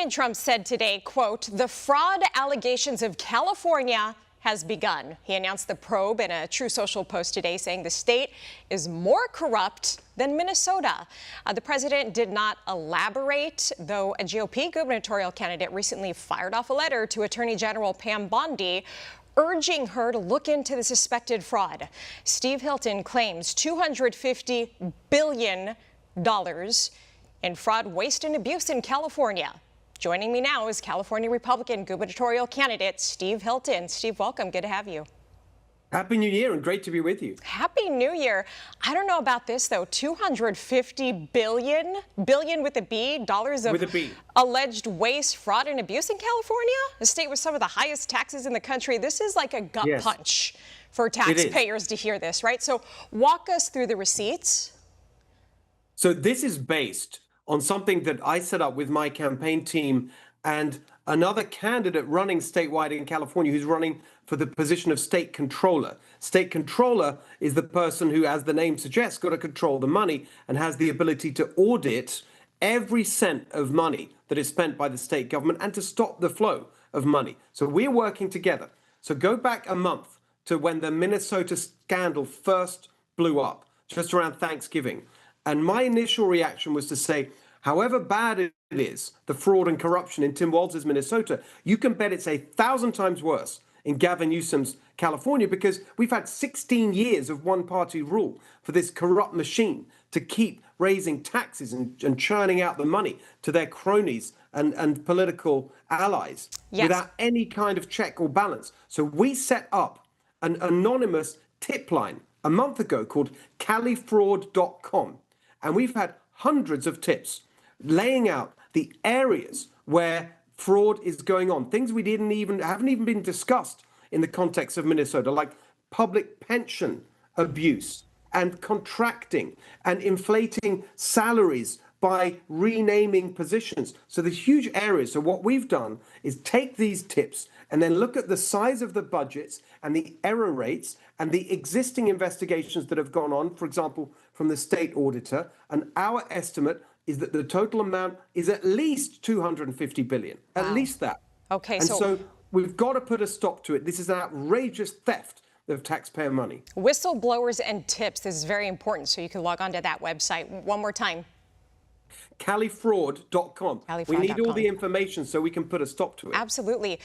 President Trump said today, quote, "The fraud allegations of California has begun." He announced the probe in a True Social post today, saying the state is more corrupt than Minnesota. The president did not elaborate, though a GOP gubernatorial candidate recently fired off a letter to Attorney General Pam Bondi urging her to look into the suspected fraud. Steve Hilton claims $250 billion in fraud, waste, and abuse in California. Joining me now is California Republican gubernatorial candidate Steve Hilton. Steve, welcome. Good to have you. Happy New Year and great to be with you. Happy New Year. I don't know about this, though. $250 billion with a B, dollars of alleged waste, fraud, and abuse in California, a state with some of the highest taxes in the country. This is like a gut punch for taxpayers to hear this, right? So walk us through the receipts. So this is based on something that I set up with my campaign team and another candidate running statewide in California who's running for the position of state controller. State controller is the person who, as the name suggests, got to control the money and has the ability to audit every cent of money that is spent by the state government and to stop the flow of money. So we're working together. So go back a month to when the Minnesota scandal first blew up, just around Thanksgiving. And my initial reaction was to say, however bad it is, the fraud and corruption in Tim Walz's Minnesota, you can bet it's 1,000 times worse in Gavin Newsom's California, because we've had 16 years of one-party rule for this corrupt machine to keep raising taxes and churning out the money to their cronies and political allies without any kind of check or balance. So we set up an anonymous tip line a month ago called califraud.com. And we've had hundreds of tips laying out the areas where fraud is going on, things we haven't even been discussed in the context of Minnesota, like public pension abuse and contracting and inflating salaries by renaming positions. So there's huge areas. So what we've done is take these tips and then look at the size of the budgets and the error rates and the existing investigations that have gone on, for example, from the state auditor. And our estimate is that the total amount is at least $250 billion, at least that. Okay, and so we've got to put a stop to it. This is an outrageous theft of taxpayer money. Whistleblowers and tips. This is very important, so you can log on to that website. One more time. califraud.com. We need all the information so we can put a stop to it. Absolutely.